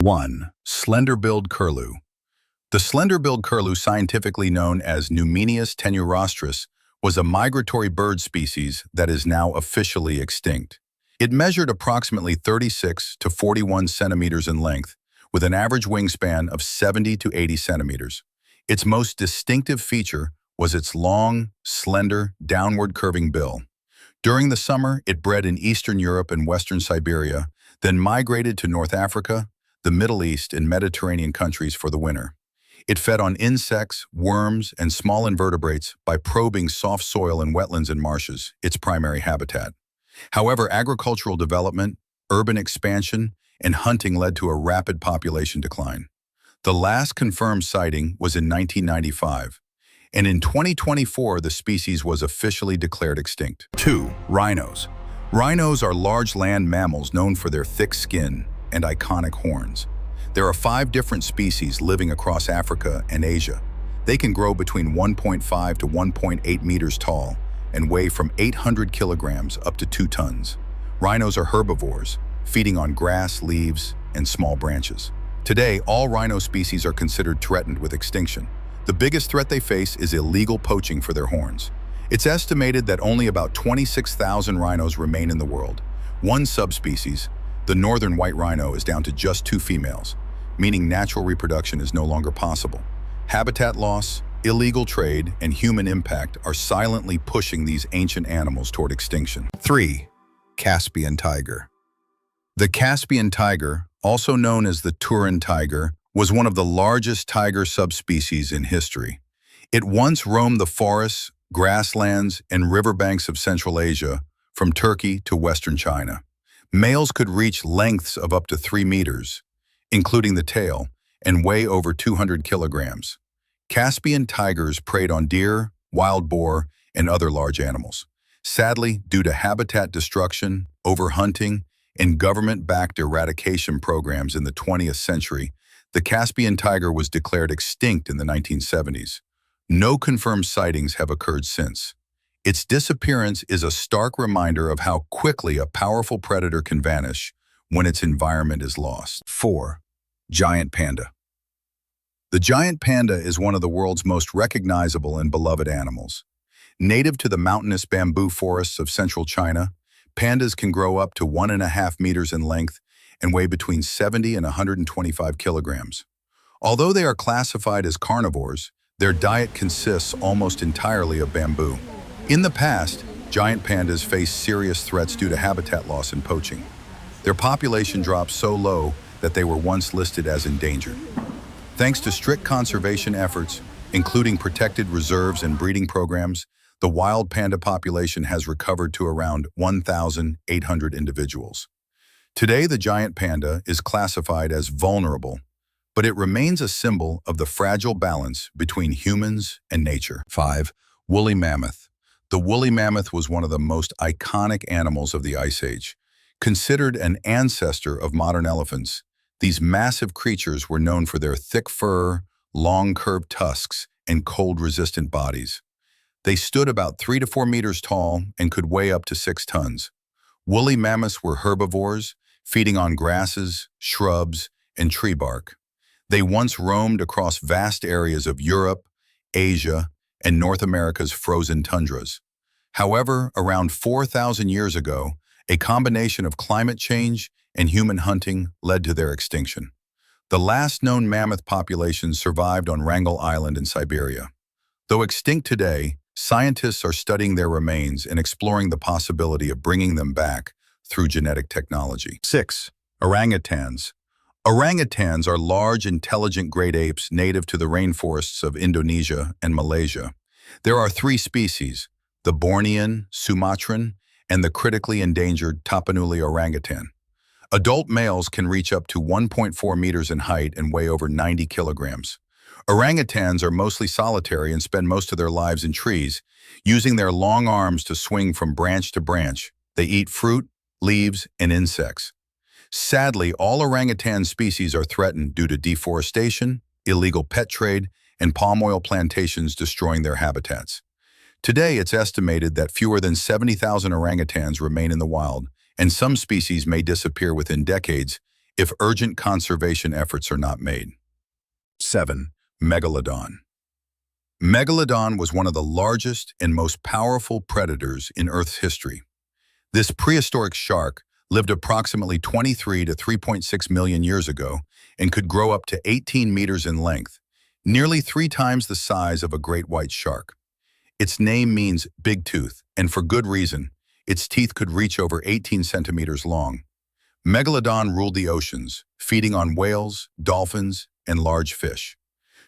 1. Slender-billed curlew. The slender-billed curlew, scientifically known as Numenius tenurostris, was a migratory bird species that is now officially extinct. It measured approximately 36 to 41 centimeters in length, with an average wingspan of 70 to 80 centimeters. Its most distinctive feature was its long, slender, downward-curving bill. During the summer, it bred in Eastern Europe and Western Siberia, then migrated to North Africa, the Middle East, and Mediterranean countries for the winter. It fed on insects, worms, and small invertebrates by probing soft soil and wetlands and marshes, its primary habitat. However, agricultural development, urban expansion, and hunting led to a rapid population decline. The last confirmed sighting was in 1995, and in 2024 the species was officially declared extinct. 2. Rhinos. Rhinos are large land mammals known for their thick skin and iconic horns. There are 5 different species living across Africa and Asia. They can grow between 1.5 to 1.8 meters tall and weigh from 800 kilograms up to 2 tons. Rhinos are herbivores, feeding on grass, leaves, and small branches. Today, all rhino species are considered threatened with extinction. The biggest threat they face is illegal poaching for their horns. It's estimated that only about 26,000 rhinos remain in the world. One subspecies, the northern white rhino, is down to just 2 females, meaning natural reproduction is no longer possible. Habitat loss, illegal trade, and human impact are silently pushing these ancient animals toward extinction. 3. Caspian tiger. The Caspian tiger, also known as the Turan tiger, was one of the largest tiger subspecies in history. It once roamed the forests, grasslands, and riverbanks of Central Asia, from Turkey to Western China. Males could reach lengths of up to 3 meters, including the tail, and weigh over 200 kilograms. Caspian tigers preyed on deer, wild boar, and other large animals. Sadly, due to habitat destruction, overhunting, and government-backed eradication programs in the 20th century, the Caspian tiger was declared extinct in the 1970s. No confirmed sightings have occurred since. Its disappearance is a stark reminder of how quickly a powerful predator can vanish when its environment is lost. 4. Giant panda. The giant panda is one of the world's most recognizable and beloved animals. Native to the mountainous bamboo forests of central China, pandas can grow up to 1.5 meters in length and weigh between 70 and 125 kilograms. Although they are classified as carnivores, their diet consists almost entirely of bamboo. In the past, giant pandas faced serious threats due to habitat loss and poaching. Their population dropped so low that they were once listed as endangered. Thanks to strict conservation efforts, including protected reserves and breeding programs, the wild panda population has recovered to around 1,800 individuals. Today, the giant panda is classified as vulnerable, but it remains a symbol of the fragile balance between humans and nature. 5. Woolly mammoth. The woolly mammoth was one of the most iconic animals of the Ice Age. Considered an ancestor of modern elephants, these massive creatures were known for their thick fur, long curved tusks, and cold-resistant bodies. They stood about 3 to 4 meters tall and could weigh up to 6 tons. Woolly mammoths were herbivores, feeding on grasses, shrubs, and tree bark. They once roamed across vast areas of Europe, Asia, and North America's frozen tundras. However, around 4,000 years ago, a combination of climate change and human hunting led to their extinction. The last known mammoth population survived on Wrangel Island in Siberia. Though extinct today, scientists are studying their remains and exploring the possibility of bringing them back through genetic technology. 6. Orangutans. Orangutans are large, intelligent great apes native to the rainforests of Indonesia and Malaysia. There are 3 species, the Bornean, Sumatran, and the critically endangered Tapanuli orangutan. Adult males can reach up to 1.4 meters in height and weigh over 90 kilograms. Orangutans are mostly solitary and spend most of their lives in trees, using their long arms to swing from branch to branch. They eat fruit, leaves, and insects. Sadly, all orangutan species are threatened due to deforestation, illegal pet trade, and palm oil plantations destroying their habitats. Today, it's estimated that fewer than 70,000 orangutans remain in the wild, and some species may disappear within decades if urgent conservation efforts are not made. 7. Megalodon. Megalodon was one of the largest and most powerful predators in Earth's history. This prehistoric shark lived approximately 23 to 3.6 million years ago and could grow up to 18 meters in length, nearly 3 times the size of a great white shark. Its name means big tooth, and for good reason. Its teeth could reach over 18 centimeters long. Megalodon ruled the oceans, feeding on whales, dolphins, and large fish.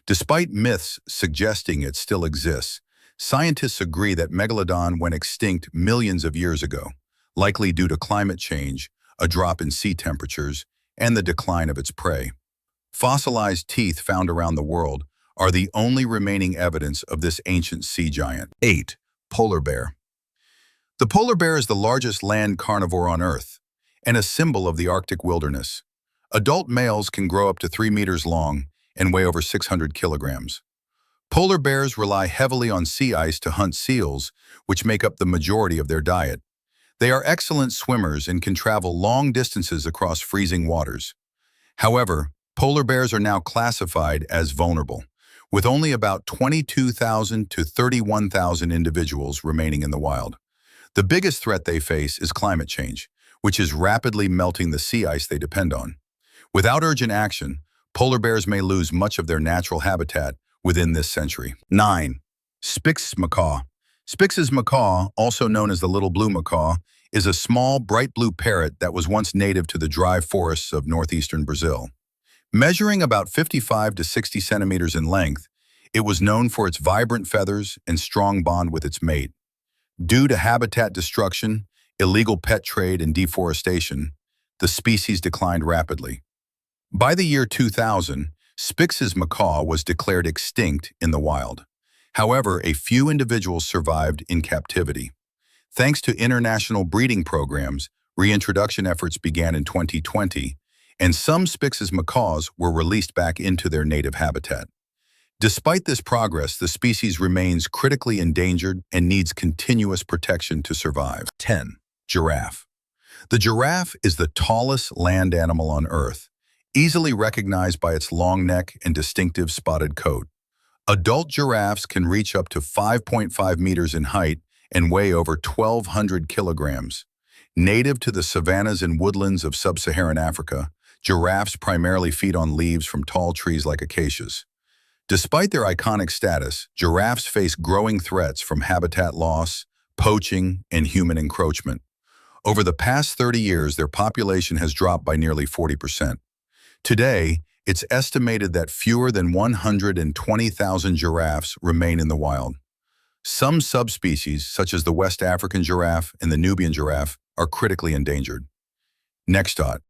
Despite myths suggesting it still exists, scientists agree that Megalodon went extinct millions of years ago, likely due to climate change, a drop in sea temperatures, and the decline of its prey. Fossilized teeth found around the world are the only remaining evidence of this ancient sea giant. 8. Polar bear. The polar bear is the largest land carnivore on Earth and a symbol of the Arctic wilderness. Adult males can grow up to 3 meters long and weigh over 600 kilograms. Polar bears rely heavily on sea ice to hunt seals, which make up the majority of their diet. They are excellent swimmers and can travel long distances across freezing waters. However, polar bears are now classified as vulnerable, with only about 22,000 to 31,000 individuals remaining in the wild. The biggest threat they face is climate change, which is rapidly melting the sea ice they depend on. Without urgent action, polar bears may lose much of their natural habitat within this century. 9. Spix's macaw. Spix's macaw, also known as the little blue macaw, is a small, bright blue parrot that was once native to the dry forests of northeastern Brazil. Measuring about 55 to 60 centimeters in length, it was known for its vibrant feathers and strong bond with its mate. Due to habitat destruction, illegal pet trade, and deforestation, the species declined rapidly. By the year 2000, Spix's macaw was declared extinct in the wild. However, a few individuals survived in captivity. Thanks to international breeding programs, reintroduction efforts began in 2020, and some Spix's macaws were released back into their native habitat. Despite this progress, the species remains critically endangered and needs continuous protection to survive. 10. Giraffe. The giraffe is the tallest land animal on Earth, easily recognized by its long neck and distinctive spotted coat. Adult giraffes can reach up to 5.5 meters in height and weigh over 1,200 kilograms. Native to the savannas and woodlands of sub-Saharan Africa, giraffes primarily feed on leaves from tall trees like acacias. Despite their iconic status, giraffes face growing threats from habitat loss, poaching, and human encroachment. Over the past 30 years, their population has dropped by nearly 40%. Today, it's estimated that fewer than 120,000 giraffes remain in the wild. Some subspecies, such as the West African giraffe and the Nubian giraffe, are critically endangered. Next.